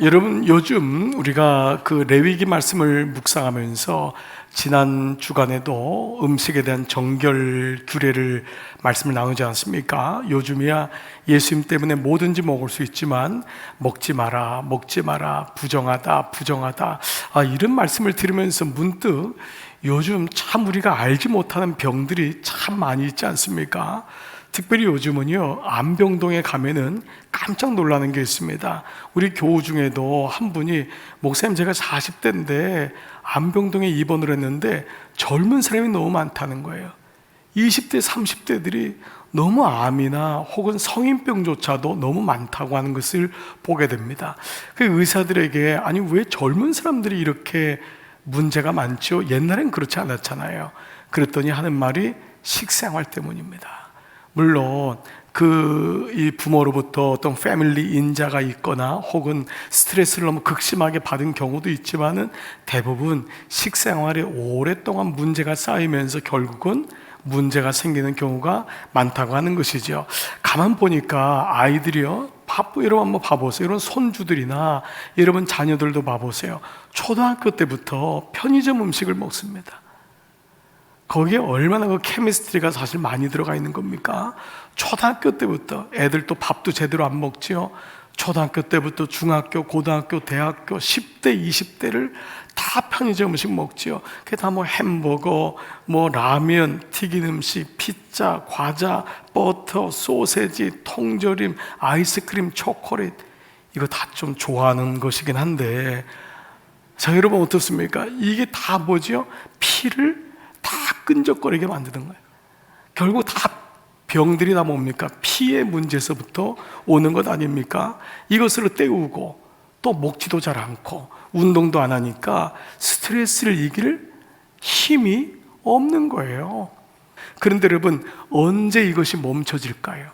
여러분, 요즘 우리가 그 레위기 말씀을 묵상하면서 지난 주간에도 음식에 대한 정결 규례를 말씀을 나누지 않습니까? 요즘이야 예수님 때문에 뭐든지 먹을 수 있지만 먹지 마라, 먹지 마라, 부정하다, 부정하다, 이런 말씀을 들으면서 문득 요즘 참 우리가 알지 못하는 병들이 참 많이 있지 않습니까? 특별히 요즘은요, 안병동에 가면은 깜짝 놀라는 게 있습니다. 우리 교우 중에도 한 분이, 목사님 제가 40대인데 안병동에 입원을 했는데 젊은 사람이 너무 많다는 거예요. 20대 30대들이 너무 암이나 혹은 성인병조차도 너무 많다고 하는 것을 보게 됩니다. 그 의사들에게, 아니 왜 젊은 사람들이 이렇게 문제가 많죠? 옛날엔 그렇지 않았잖아요. 그랬더니 하는 말이 식생활 때문입니다. 물론 이 부모로부터 어떤 패밀리 인자가 있거나 혹은 스트레스를 너무 극심하게 받은 경우도 있지만은 대부분 식생활에 오랫동안 문제가 쌓이면서 결국은 문제가 생기는 경우가 많다고 하는 것이죠. 가만 보니까 아이들이요, 여러분 한번 봐보세요. 이런 손주들이나 여러분 자녀들도 봐보세요. 초등학교 때부터 편의점 음식을 먹습니다. 거기에 얼마나 그 케미스트리가 사실 많이 들어가 있는 겁니까? 초등학교 때부터 애들 또 밥도 제대로 안 먹지요. 초등학교 때부터 중학교, 고등학교, 대학교 10대, 20대를 다 편의점 음식 먹지요. 그게 다 뭐 햄버거, 뭐 라면, 튀긴 음식, 피자, 과자, 버터, 소세지, 통조림, 아이스크림, 초콜릿, 이거 다 좀 좋아하는 것이긴 한데, 자, 여러분 어떻습니까? 이게 다 뭐지요? 피를 다 끈적거리게 만드는 거예요. 결국 다 병들이 다 뭡니까? 피의 문제에서부터 오는 것 아닙니까? 이것으로 때우고 또 먹지도 잘 않고 운동도 안 하니까 스트레스를 이길 힘이 없는 거예요. 그런데 여러분, 언제 이것이 멈춰질까요?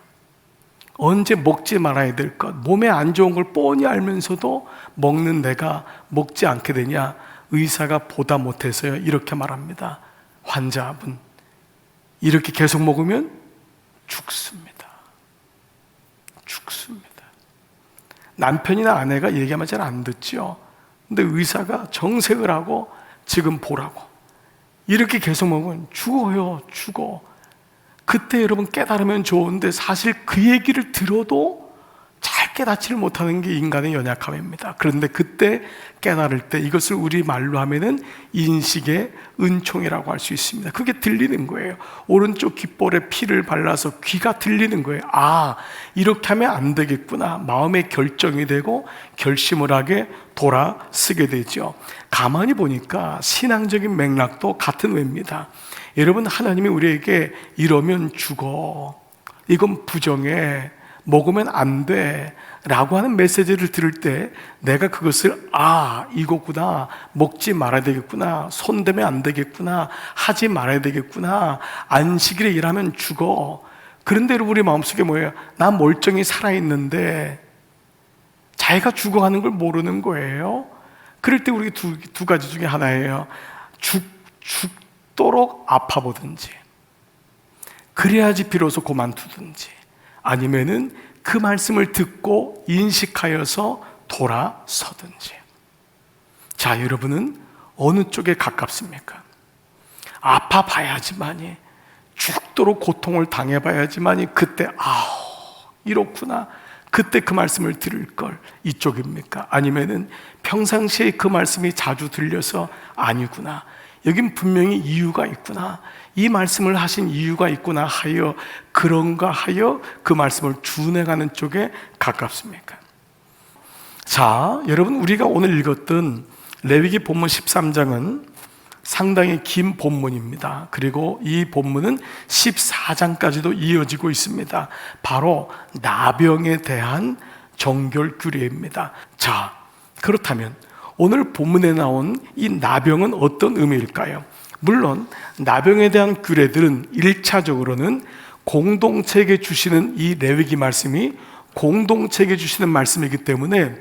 언제 먹지 말아야 될 것, 몸에 안 좋은 걸 뻔히 알면서도 먹는 내가 먹지 않게 되냐? 의사가 보다 못해서요, 이렇게 말합니다. 환자분, 이렇게 계속 먹으면 죽습니다. 죽습니다. 남편이나 아내가 얘기하면 잘 안 듣죠. 근데 의사가 정색을 하고 지금 보라고. 이렇게 계속 먹으면 죽어요, 죽어. 그때 여러분 깨달으면 좋은데 사실 그 얘기를 들어도 잘 깨닫지를 못하는 게 인간의 연약함입니다. 그런데 그때 깨달을 때 이것을 우리 말로 하면은 인식의 은총이라고 할 수 있습니다. 그게 들리는 거예요. 오른쪽 귓볼에 피를 발라서 귀가 들리는 거예요. 이렇게 하면 안 되겠구나. 마음의 결정이 되고 결심을 하게 돌아서게 되죠. 가만히 보니까 신앙적인 맥락도 같은 외입니다. 여러분, 하나님이 우리에게 이러면 죽어, 이건 부정해, 먹으면 안 돼 라고 하는 메시지를 들을 때 내가 그것을 이거구나, 먹지 말아야 되겠구나, 손대면 안 되겠구나, 하지 말아야 되겠구나, 안식일에 일하면 죽어. 그런데 우리 마음속에 뭐예요? 나 멀쩡히 살아있는데 자기가 죽어가는 걸 모르는 거예요. 그럴 때 우리 두 가지 중에 하나예요. 죽도록 아파보든지, 그래야지 비로소 그만두든지, 아니면은 그 말씀을 듣고 인식하여서 돌아서든지. 자, 여러분은 어느 쪽에 가깝습니까? 아파봐야지만이, 죽도록 고통을 당해봐야지만이 그때 이렇구나, 그때 그 말씀을 들을 걸, 이쪽입니까? 아니면은 평상시에 그 말씀이 자주 들려서 아니구나, 여긴 분명히 이유가 있구나, 이 말씀을 하신 이유가 있구나 하여 그런가 하여 그 말씀을 준행하는 쪽에 가깝습니까? 자, 여러분, 우리가 오늘 읽었던 레위기 본문 13장은 상당히 긴 본문입니다. 그리고 이 본문은 14장까지도 이어지고 있습니다. 바로 나병에 대한 정결 규례입니다. 자, 그렇다면 오늘 본문에 나온 이 나병은 어떤 의미일까요? 물론 나병에 대한 규례들은 1차적으로는 공동체에게 주시는 이 레위기 말씀이 공동체에게 주시는 말씀이기 때문에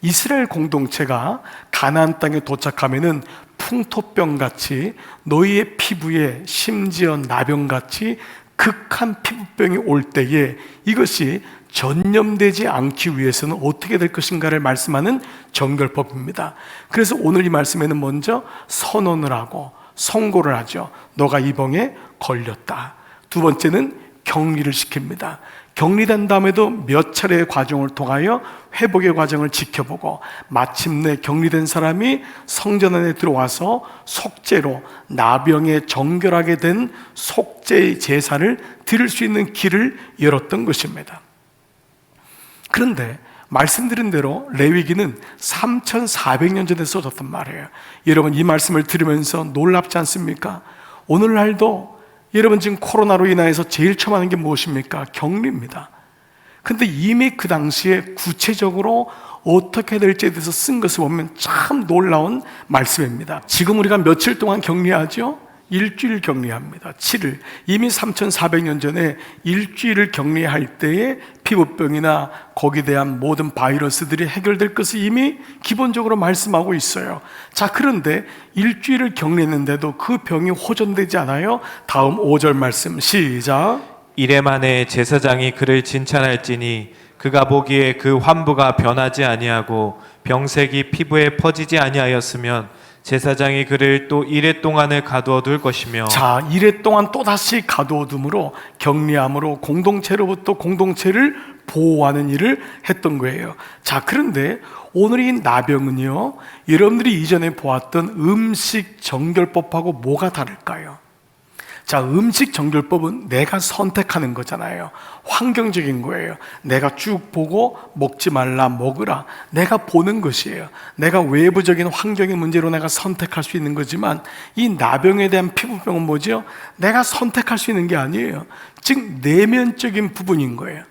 이스라엘 공동체가 가나안 땅에 도착하면은 풍토병같이 너희의 피부에 심지어 나병같이 극한 피부병이 올 때에 이것이 전염되지 않기 위해서는 어떻게 될 것인가를 말씀하는 정결법입니다. 그래서 오늘 이 말씀에는 먼저 선언을 하고 선고를 하죠. 너가 이 병에 걸렸다. 두 번째는 격리를 시킵니다. 격리된 다음에도 몇 차례의 과정을 통하여 회복의 과정을 지켜보고 마침내 격리된 사람이 성전 안에 들어와서 속죄로 나병에 정결하게 된 속죄의 제사를 드릴 수 있는 길을 열었던 것입니다. 그런데 말씀드린 대로 레위기는 3400년 전에 써졌단 말이에요. 여러분, 이 말씀을 들으면서 놀랍지 않습니까? 오늘날도 여러분 지금 코로나로 인하여서 제일 처음 하는 게 무엇입니까? 격리입니다. 근데 이미 그 당시에 구체적으로 어떻게 될지에 대해서 쓴 것을 보면 참 놀라운 말씀입니다. 지금 우리가 며칠 동안 격리하죠? 일주일 격리합니다. 7일. 이미 3400년 전에 일주일을 격리할 때에 피부병이나 거기에 대한 모든 바이러스들이 해결될 것을 이미 기본적으로 말씀하고 있어요. 자, 그런데 일주일을 격리했는데도 그 병이 호전되지 않아요. 다음 5절 말씀 시작. 이래 만에 제사장이 그를 진찰할지니 그가 보기에 그 환부가 변하지 아니하고 병색이 피부에 퍼지지 아니하였으면 제사장이 그를 또 이래 동안을 가두어 둘 것이며. 자, 이래 동안 또다시 가두어 둠으로 격리함으로 공동체로부터 공동체를 보호하는 일을 했던 거예요. 자, 그런데 오늘 이 나병은요, 여러분들이 이전에 보았던 음식 정결법하고 뭐가 다를까요? 자, 음식 정결법은 내가 선택하는 거잖아요. 환경적인 거예요. 내가 쭉 보고 먹지 말라, 먹으라. 내가 보는 것이에요. 내가 외부적인 환경의 문제로 내가 선택할 수 있는 거지만 이 나병에 대한 피부병은 뭐죠? 내가 선택할 수 있는 게 아니에요. 즉 내면적인 부분인 거예요.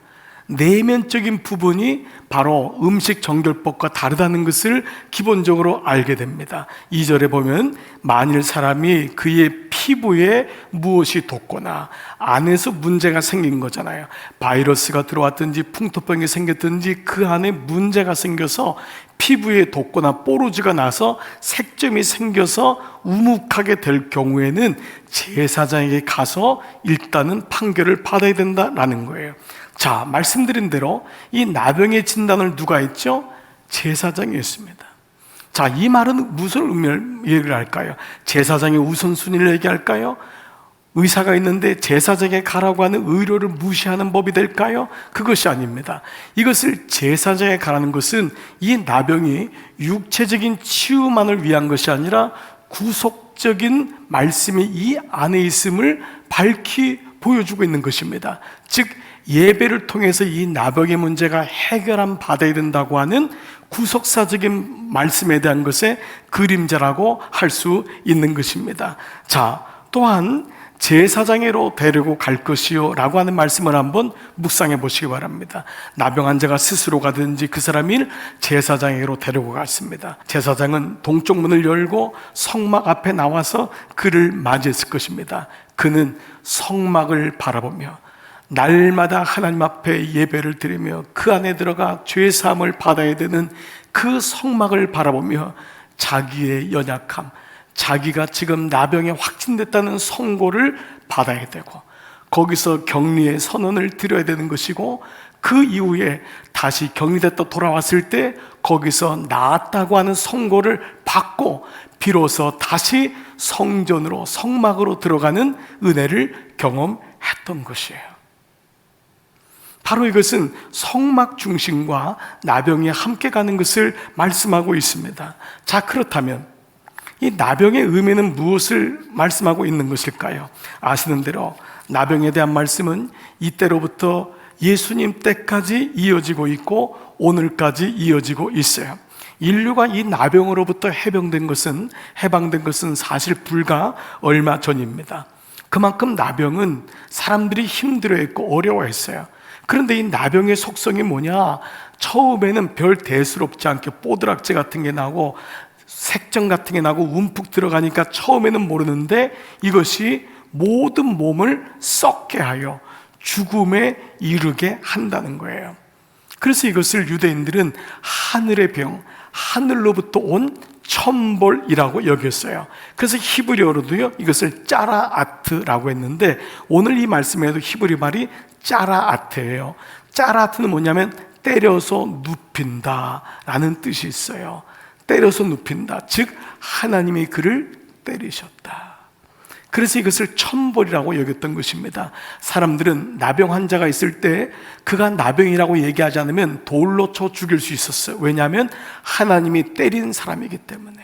내면적인 부분이 바로 음식 정결법과 다르다는 것을 기본적으로 알게 됩니다. 2절에 보면 만일 사람이 그의 피부에 무엇이 돋거나 안에서 문제가 생긴 거잖아요. 바이러스가 들어왔든지 풍토병이 생겼든지 그 안에 문제가 생겨서 피부에 돋거나 뽀루지가 나서 색점이 생겨서 우묵하게 될 경우에는 제사장에게 가서 일단은 판결을 받아야 된다라는 거예요. 자, 말씀드린 대로 이 나병의 진단을 누가 했죠? 제사장이 했습니다. 자, 이 말은 무슨 의미를 얘기를 할까요? 제사장의 우선순위를 얘기할까요? 의사가 있는데 제사장에게 가라고 하는 의료를 무시하는 법이 될까요? 그것이 아닙니다. 이것을 제사장에 가라는 것은 이 나병이 육체적인 치유만을 위한 것이 아니라 구속적인 말씀이 이 안에 있음을 밝히 보여주고 있는 것입니다. 즉 예배를 통해서 이 나병의 문제가 해결함 받아야 된다고 하는 구속사적인 말씀에 대한 것의 그림자라고 할 수 있는 것입니다. 자, 또한 제사장으로 데리고 갈 것이요 라고 하는 말씀을 한번 묵상해 보시기 바랍니다. 나병 환자가 스스로 가든지 그 사람이 제사장에게로 데리고 갔습니다. 제사장은 동쪽 문을 열고 성막 앞에 나와서 그를 맞이했을 것입니다. 그는 성막을 바라보며 날마다 하나님 앞에 예배를 드리며 그 안에 들어가 죄 사함을 받아야 되는 그 성막을 바라보며 자기의 연약함, 자기가 지금 나병에 확진됐다는 선고를 받아야 되고 거기서 격리의 선언을 드려야 되는 것이고 그 이후에 다시 격리됐다 돌아왔을 때 거기서 나았다고 하는 선고를 받고 비로소 다시 성전으로 성막으로 들어가는 은혜를 경험했던 것이에요. 바로 이것은 성막 중심과 나병이 함께 가는 것을 말씀하고 있습니다. 자, 그렇다면 이 나병의 의미는 무엇을 말씀하고 있는 것일까요? 아시는 대로 나병에 대한 말씀은 이때로부터 예수님 때까지 이어지고 있고 오늘까지 이어지고 있어요. 인류가 이 나병으로부터 해방된 것은 사실 불과 얼마 전입니다. 그만큼 나병은 사람들이 힘들어했고 어려워했어요. 그런데 이 나병의 속성이 뭐냐? 처음에는 별 대수롭지 않게 뽀드락지 같은 게 나고 색정 같은 게 나고 움푹 들어가니까 처음에는 모르는데 이것이 모든 몸을 썩게 하여 죽음에 이르게 한다는 거예요. 그래서 이것을 유대인들은 하늘의 병, 하늘로부터 온 천벌이라고 여겼어요. 그래서 히브리어로도요 이것을 짜라아트라고 했는데, 오늘 이 말씀에도 히브리 말이 짜라아트예요. 짜라아트는 뭐냐면 때려서 눕힌다 라는 뜻이 있어요. 때려서 눕힌다, 즉 하나님이 그를 때리셨다. 그래서 이것을 천벌이라고 여겼던 것입니다. 사람들은 나병 환자가 있을 때 그가 나병이라고 얘기하지 않으면 돌로 쳐 죽일 수 있었어요. 왜냐하면 하나님이 때린 사람이기 때문에.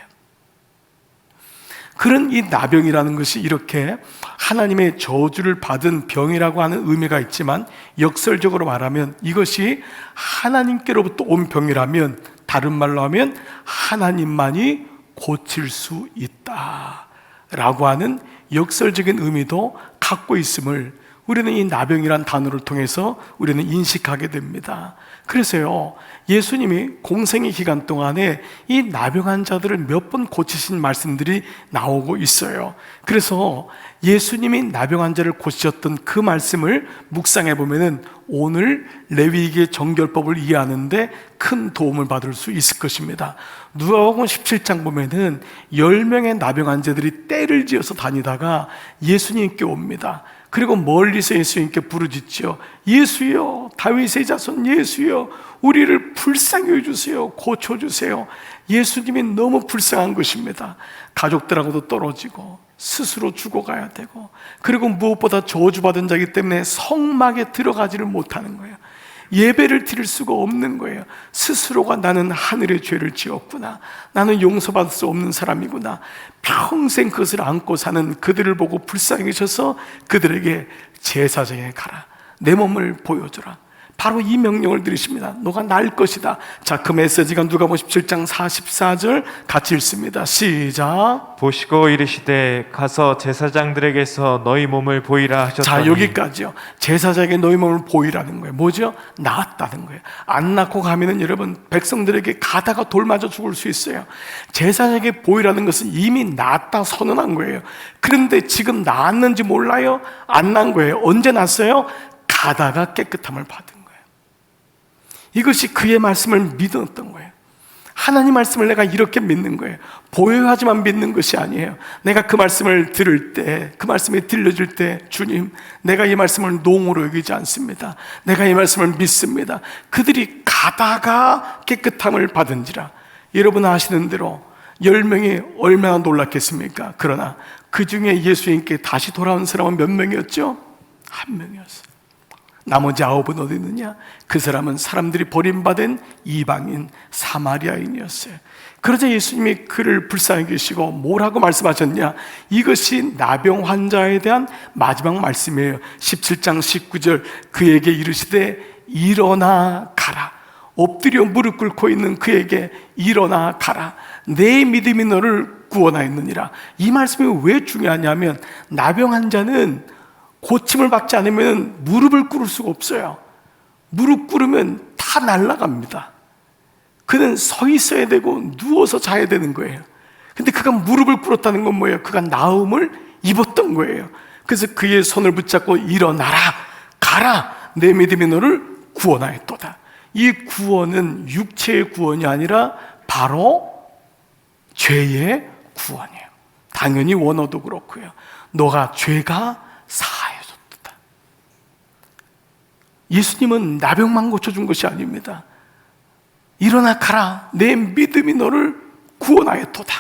그런 이 나병이라는 것이 이렇게 하나님의 저주를 받은 병이라고 하는 의미가 있지만, 역설적으로 말하면 이것이 하나님께로부터 온 병이라면, 다른 말로 하면 하나님만이 고칠 수 있다라고 하는 역설적인 의미도 갖고 있음을 우리는 이 나병이란 단어를 통해서 우리는 인식하게 됩니다. 그래서요, 예수님이 공생의 기간 동안에 이 나병 환자들을 몇 번 고치신 말씀들이 나오고 있어요. 그래서 예수님이 나병 환자를 고치셨던 그 말씀을 묵상해 보면은 오늘 레위기의 정결법을 이해하는데 큰 도움을 받을 수 있을 것입니다. 누가복음 17장 보면은 10명의 나병 환자들이 떼를 지어서 다니다가 예수님께 옵니다. 그리고 멀리서 예수님께 부르짖죠. 예수여, 다윗의 자손 예수여, 우리를 불쌍히 해주세요. 고쳐주세요. 예수님이 너무 불쌍한 것입니다. 가족들하고도 떨어지고 스스로 죽어가야 되고, 그리고 무엇보다 저주받은 자이기 때문에 성막에 들어가지를 못하는 거예요. 예배를 드릴 수가 없는 거예요. 스스로가 나는 하늘의 죄를 지었구나, 나는 용서받을 수 없는 사람이구나, 평생 그것을 안고 사는 그들을 보고 불쌍히 계셔서 그들에게 제사장에 가라, 내 몸을 보여주라, 바로 이 명령을 들으십니다. 너가 날 것이다. 자, 그 메시지가 누가복음 17장 44절 같이 읽습니다. 시작. 보시고 이르시되 가서 제사장들에게서 너희 몸을 보이라 하셨더니. 자, 여기까지요. 제사장에게 너희 몸을 보이라는 거예요. 뭐죠? 낳았다는 거예요. 안 낳고 가면은 여러분, 백성들에게 가다가 돌 맞아 죽을 수 있어요. 제사장에게 보이라는 것은 이미 낳았다 선언한 거예요. 그런데 지금 낳았는지 몰라요? 안 낳은 거예요. 언제 낳았어요? 가다가 깨끗함을 받은 거예요. 이것이 그의 말씀을 믿었던 거예요. 하나님 말씀을 내가 이렇게 믿는 거예요. 보여야지만 믿는 것이 아니에요. 내가 그 말씀을 들을 때, 그 말씀이 들려줄 때, 주님, 내가 이 말씀을 농으로 여기지 않습니다. 내가 이 말씀을 믿습니다. 그들이 가다가 깨끗함을 받은지라. 여러분 아시는 대로 10명이 얼마나 놀랐겠습니까? 그러나 그 중에 예수님께 다시 돌아온 사람은 몇 명이었죠? 한 명이었어요. 나머지 9은 어디 있느냐? 그 사람은 사람들이 버림받은 이방인 사마리아인이었어요. 그러자 예수님이 그를 불쌍히 계시고 뭐라고 말씀하셨냐? 이것이 나병 환자에 대한 마지막 말씀이에요. 17장 19절, 그에게 이르시되 일어나 가라. 엎드려 무릎 꿇고 있는 그에게 일어나 가라. 내 믿음이 너를 구원하였느니라. 이 말씀이 왜 중요하냐면, 나병 환자는 고침을 받지 않으면 무릎을 꿇을 수가 없어요. 무릎 꿇으면 다 날아갑니다. 그는 서 있어야 되고 누워서 자야 되는 거예요. 근데 그가 무릎을 꿇었다는 건 뭐예요? 그가 나음을 입었던 거예요. 그래서 그의 손을 붙잡고 일어나라, 가라, 내 믿음이 너를 구원하였도다. 이 구원은 육체의 구원이 아니라 바로 죄의 구원이에요. 당연히 원어도 그렇고요. 너가 죄가 사하여졌다. 예수님은 나병만 고쳐준 것이 아닙니다. 일어나 가라, 내 믿음이 너를 구원하였도다.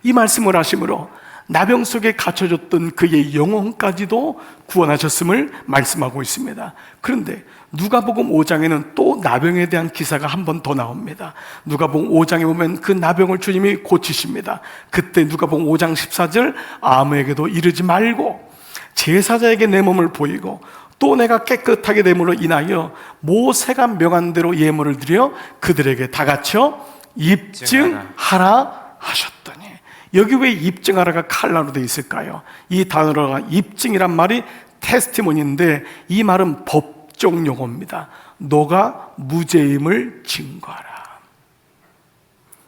이 말씀을 하심으로 나병 속에 갇혀졌던 그의 영혼까지도 구원하셨음을 말씀하고 있습니다. 그런데 누가복음 5장에는 또 나병에 대한 기사가 한 번 더 나옵니다. 누가복음 5장에 보면 그 나병을 주님이 고치십니다. 그때 누가복음 5장 14절, 아무에게도 이르지 말고 제사장에게 내 몸을 보이고 또 내가 깨끗하게 됨으로 인하여 모세가 명한 대로 예물을 드려 그들에게 다 갖춰 입증하라 하셨더니. 여기 왜 입증하라가 칼라로 되어 있을까요? 이 단어가 입증이란 말이 테스티모니인데, 이 말은 법적 용어입니다. 너가 무죄임을 증거하라.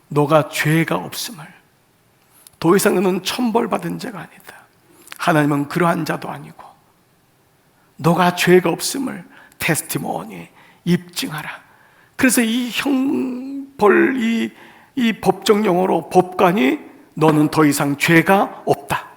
너가 죄가 없음을, 더 이상 너는 천벌받은 자가 아니다. 하나님은 그러한 자도 아니고, 너가 죄가 없음을 테스티모니, 입증하라. 그래서 이 형벌, 이 이 법정 용어로 법관이 너는 더 이상 죄가 없다,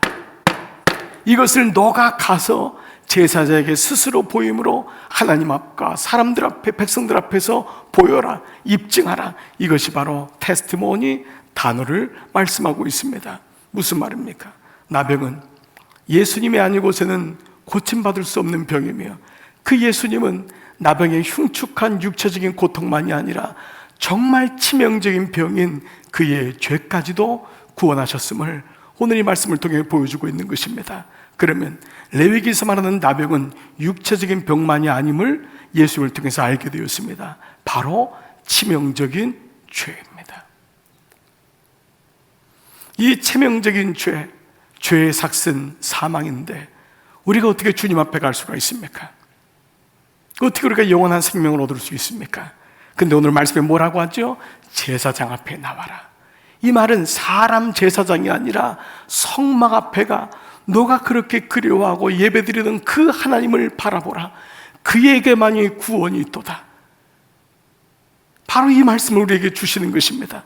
이것을 너가 가서 제사장에게 스스로 보임으로 하나님 앞과 사람들 앞에, 백성들 앞에서 보여라, 입증하라. 이것이 바로 테스티모니 단어를 말씀하고 있습니다. 무슨 말입니까? 나병은 예수님이 아닌 곳에는 고침받을 수 없는 병이며, 그 예수님은 나병의 흉측한 육체적인 고통만이 아니라 정말 치명적인 병인 그의 죄까지도 구원하셨음을 오늘 이 말씀을 통해 보여주고 있는 것입니다. 그러면 레위기에서 말하는 나병은 육체적인 병만이 아님을 예수를 통해서 알게 되었습니다. 바로 치명적인 죄입니다. 이 치명적인 죄, 죄의 삭은 사망인데 우리가 어떻게 주님 앞에 갈 수가 있습니까? 어떻게 우리가 영원한 생명을 얻을 수 있습니까? 근데 오늘 말씀에 뭐라고 하죠? 제사장 앞에 나와라. 이 말은 사람 제사장이 아니라 성막 앞에 가 너가 그렇게 그리워하고 예배드리던 그 하나님을 바라보라. 그에게만이 구원이 있도다. 바로 이 말씀을 우리에게 주시는 것입니다.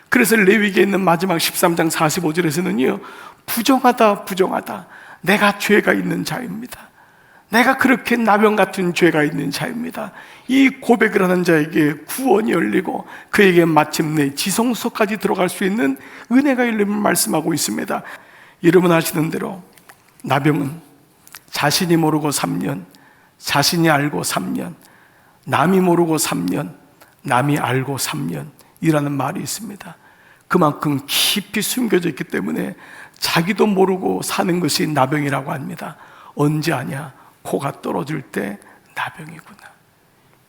그래서 레위기에 있는 마지막 13장 45절에서는요, 부정하다 부정하다, 내가 죄가 있는 자입니다. 내가 그렇게 나병 같은 죄가 있는 자입니다. 이 고백을 하는 자에게 구원이 열리고 그에게 마침내 지성소까지 들어갈 수 있는 은혜가 열림을 말씀하고 있습니다. 여러분 아시는 대로 나병은 자신이 모르고 3년, 자신이 알고 3년, 남이 모르고 3년, 남이 알고 3년이라는 말이 있습니다. 그만큼 깊이 숨겨져 있기 때문에 자기도 모르고 사는 것이 나병이라고 합니다. 언제 아냐? 코가 떨어질 때 나병이구나.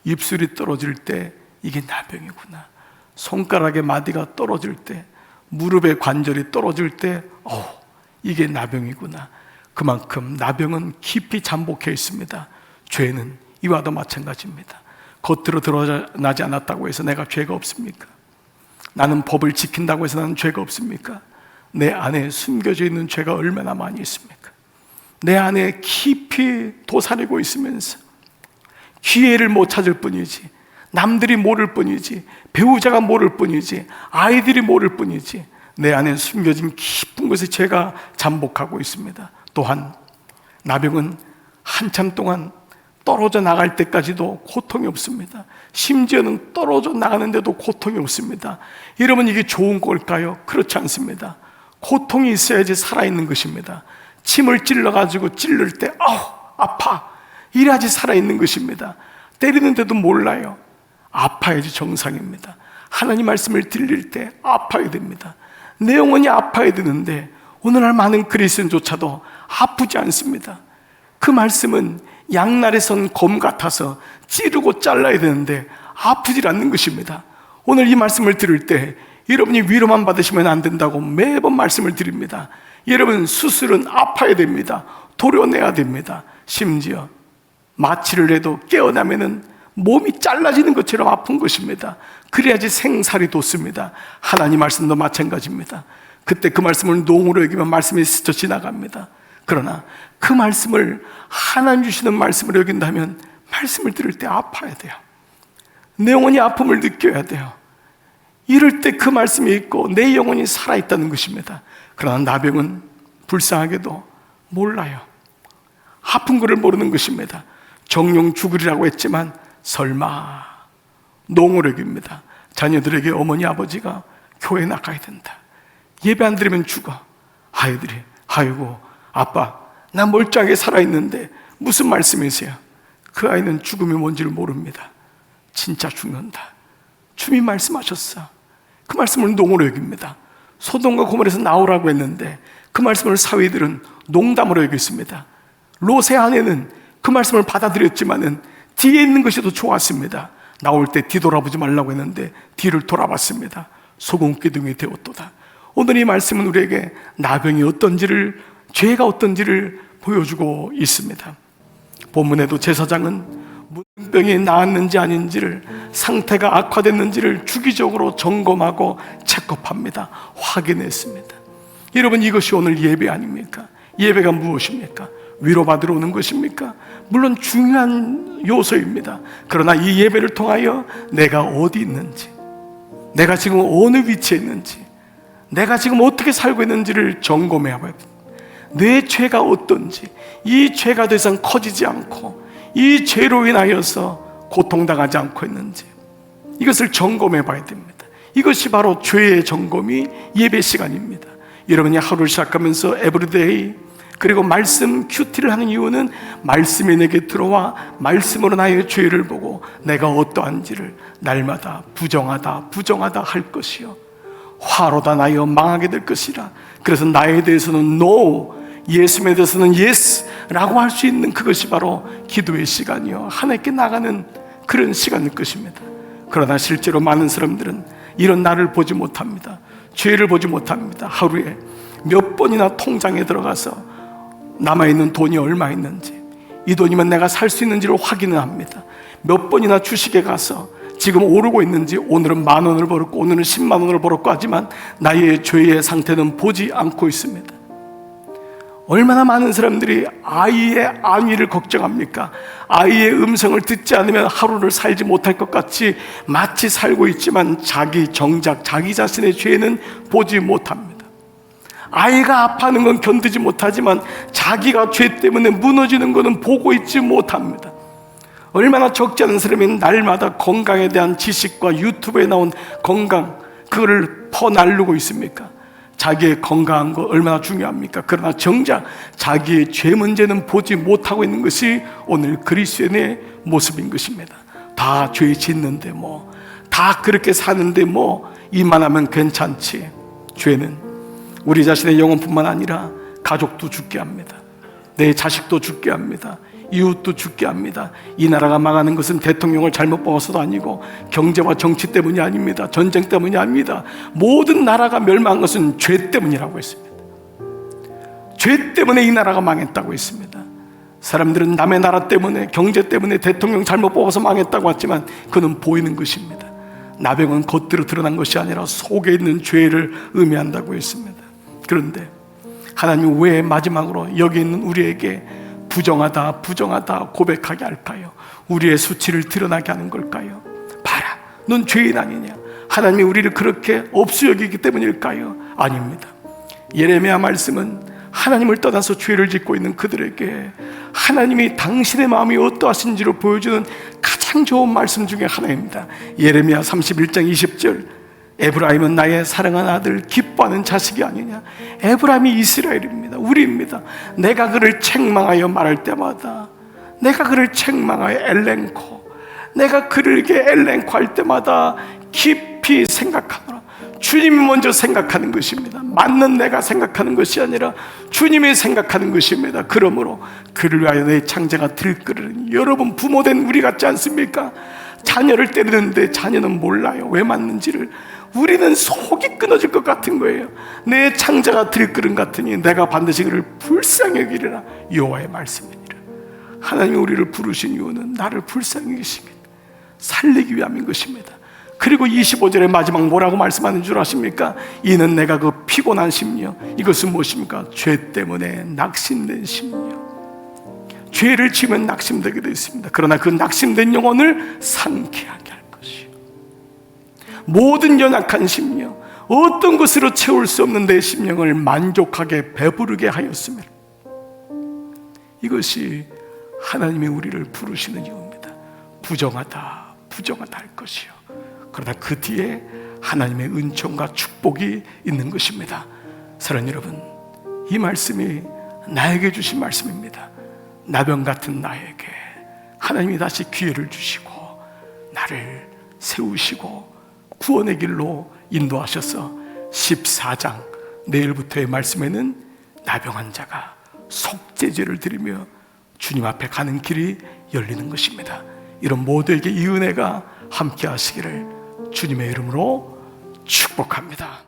입술이 떨어질 때 이게 나병이구나. 손가락의 마디가 떨어질 때, 무릎의 관절이 떨어질 때 이게 나병이구나. 그만큼 나병은 깊이 잠복해 있습니다. 죄는 이와도 마찬가지입니다. 겉으로 드러나지 않았다고 해서 내가 죄가 없습니까? 나는 법을 지킨다고 해서 나는 죄가 없습니까? 내 안에 숨겨져 있는 죄가 얼마나 많이 있습니까? 내 안에 깊이 도사리고 있으면서 기회를 못 찾을 뿐이지, 남들이 모를 뿐이지, 배우자가 모를 뿐이지, 아이들이 모를 뿐이지, 내 안에 숨겨진 깊은 곳에 죄가 잠복하고 있습니다. 또한 나병은 한참 동안 떨어져 나갈 때까지도 고통이 없습니다. 심지어는 떨어져 나가는데도 고통이 없습니다. 여러분, 이게 좋은 걸까요? 그렇지 않습니다. 고통이 있어야지 살아있는 것입니다. 침을 찔러가지고 찌를 때 아파, 이래야지 살아있는 것입니다. 때리는데도 몰라요. 아파야지 정상입니다. 하나님 말씀을 들릴 때 아파야 됩니다. 내 영혼이 아파야 되는데 오늘날 많은 그리스도인조차도 아프지 않습니다. 그 말씀은 양날에 선 검 같아서 찌르고 잘라야 되는데 아프질 않는 것입니다. 오늘 이 말씀을 들을 때 여러분이 위로만 받으시면 안 된다고 매번 말씀을 드립니다. 여러분, 수술은 아파야 됩니다. 도려내야 됩니다. 심지어 마취를 해도 깨어나면은 몸이 잘라지는 것처럼 아픈 것입니다. 그래야지 생살이 돋습니다. 하나님 말씀도 마찬가지입니다. 그때 그 말씀을 농으로 여기면 말씀이 스쳐 지나갑니다. 그러나 그 말씀을, 하나님 주시는 말씀을 여긴다면 말씀을 들을 때 아파야 돼요. 내 영혼이 아픔을 느껴야 돼요. 이럴 때 그 말씀이 있고 내 영혼이 살아있다는 것입니다. 그러나 나병은 불쌍하게도 몰라요. 아픈 것을 모르는 것입니다. 정령 죽으리라고 했지만 설마, 농오력입니다. 자녀들에게 어머니 아버지가 교회 나가야 된다, 예배 안 드리면 죽어. 아이들이 아이고 아빠, 나 멀쩡하게 살아있는데 무슨 말씀이세요? 그 아이는 죽음이 뭔지를 모릅니다. 진짜 죽는다. 주님이 말씀하셨어. 그 말씀을 농으로 여깁니다. 소돔과 고모라에서 나오라고 했는데 그 말씀을 사위들은 농담으로 여겼습니다. 롯의 아내는 그 말씀을 받아들였지만은 뒤에 있는 것이 더 좋았습니다. 나올 때 뒤돌아보지 말라고 했는데 뒤를 돌아봤습니다. 소금기둥이 되었도다. 오늘 이 말씀은 우리에게 나병이 어떤지를, 죄가 어떤지를 보여주고 있습니다. 본문에도 제사장은 문병이 나았는지 아닌지를, 상태가 악화됐는지를 주기적으로 점검하고 체크합니다. 확인했습니다. 여러분, 이것이 오늘 예배 아닙니까? 예배가 무엇입니까? 위로받으러 오는 것입니까? 물론 중요한 요소입니다. 그러나 이 예배를 통하여 내가 어디 있는지, 내가 지금 어느 위치에 있는지, 내가 지금 어떻게 살고 있는지를 점검해야 합니다. 내 죄가 어떤지, 이 죄가 더 이상 커지지 않고 이 죄로 인하여서 고통당하지 않고 있는지, 이것을 점검해 봐야 됩니다. 이것이 바로 죄의 점검이 예배 시간입니다. 여러분이 하루를 시작하면서 에브리데이, 그리고 말씀 큐티를 하는 이유는 말씀이 내게 들어와 말씀으로 나의 죄를 보고 내가 어떠한지를 날마다 부정하다 할 것이요, 화로다 나여 망하게 될 것이라. 그래서 나에 대해서는 no, 예수님에 대해서는 yes 라고 할 수 있는 그것이 바로 기도의 시간이요, 하나님께 나가는 그런 시간일 것입니다. 그러나 실제로 많은 사람들은 이런 나를 보지 못합니다. 죄를 보지 못합니다. 하루에 몇 번이나 통장에 들어가서 남아있는 돈이 얼마 있는지, 이 돈이면 내가 살 수 있는지를 확인을 합니다. 몇 번이나 주식에 가서 지금 오르고 있는지, 오늘은 10,000원을 벌었고 오늘은 10만 원을 벌었고 하지만 나의 죄의 상태는 보지 않고 있습니다. 얼마나 많은 사람들이 아이의 안위를 걱정합니까? 아이의 음성을 듣지 않으면 하루를 살지 못할 것 같이 마치 살고 있지만 정작 자기 자신의 죄는 보지 못합니다. 아이가 아파하는 건 견디지 못하지만 자기가 죄 때문에 무너지는 것은 보고 있지 못합니다. 얼마나 적지 않은 사람이 날마다 건강에 대한 지식과 유튜브에 나온 건강, 그거를 퍼나르고 있습니까? 자기의 건강한 거 얼마나 중요합니까? 그러나 정작 자기의 죄 문제는 보지 못하고 있는 것이 오늘 그리스도인의 모습인 것입니다. 다 죄 짓는데 다 그렇게 사는데 이만하면 괜찮지. 죄는 우리 자신의 영혼뿐만 아니라 가족도 죽게 합니다. 내 자식도 죽게 합니다. 이웃도 죽게 합니다. 이 나라가 망하는 것은 대통령을 잘못 뽑아서도 아니고 경제와 정치 때문이 아닙니다. 전쟁 때문이 아닙니다. 모든 나라가 멸망한 것은 죄 때문이라고 했습니다. 죄 때문에 이 나라가 망했다고 했습니다. 사람들은 남의 나라 때문에, 경제 때문에 대통령 잘못 뽑아서 망했다고 했지만 그는 보이는 것입니다. 나병은 겉으로 드러난 것이 아니라 속에 있는 죄를 의미한다고 했습니다. 그런데 하나님이 왜 마지막으로 여기 있는 우리에게 부정하다 고백하게 할까요? 우리의 수치를 드러나게 하는 걸까요? 봐라, 넌 죄인 아니냐? 하나님이 우리를 그렇게 업수여기기 때문일까요? 아닙니다. 예레미야 말씀은 하나님을 떠나서 죄를 짓고 있는 그들에게 하나님이 당신의 마음이 어떠하신지를 보여주는 가장 좋은 말씀 중에 하나입니다. 예레미야 31장 20절, 에브라임은 나의 사랑하는 아들, 기뻐하는 자식이 아니냐. 에브라임이 이스라엘입니다. 우리입니다. 내가 그를 책망하여 말할 때마다, 내가 그를 책망하여 엘렌코, 내가 그에게 엘렌코 할 때마다 깊이 생각하노라. 주님이 먼저 생각하는 것입니다. 맞는 내가 생각하는 것이 아니라 주님이 생각하는 것입니다. 그러므로 그를 위하여 내 창자가 들끓으니, 여러분 부모된 우리 같지 않습니까? 자녀를 때리는데 자녀는 몰라요, 왜 맞는지를. 우리는 속이 끊어질 것 같은 거예요. 내 창자가 들끓음 같으니 내가 반드시 그를 불쌍히 여기리라. 여호와의 말씀이니라. 하나님이 우리를 부르신 이유는 나를 불쌍히 여기시기, 살리기 위함인 것입니다. 그리고 25절의 마지막 뭐라고 말씀하는 줄 아십니까? 이는 내가 그 피곤한 심령, 이것은 무엇입니까? 죄 때문에 낙심된 심령. 죄를 지으면 낙심되게 되어 있습니다. 그러나 그 낙심된 영혼을 상쾌하게 할 것이요, 모든 연약한 심령, 어떤 것으로 채울 수 없는 내 심령을 만족하게 배부르게 하였습니다. 이것이 하나님이 우리를 부르시는 이유입니다. 부정하다 할 것이요, 그러나 그 뒤에 하나님의 은총과 축복이 있는 것입니다. 사랑하는 여러분, 이 말씀이 나에게 주신 말씀입니다. 나병 같은 나에게 하나님이 다시 기회를 주시고 나를 세우시고 구원의 길로 인도하셔서 14장 내일부터의 말씀에는 나병한 자가 속죄제를 드리며 주님 앞에 가는 길이 열리는 것입니다. 이런 모두에게 이 은혜가 함께 하시기를 주님의 이름으로 축복합니다.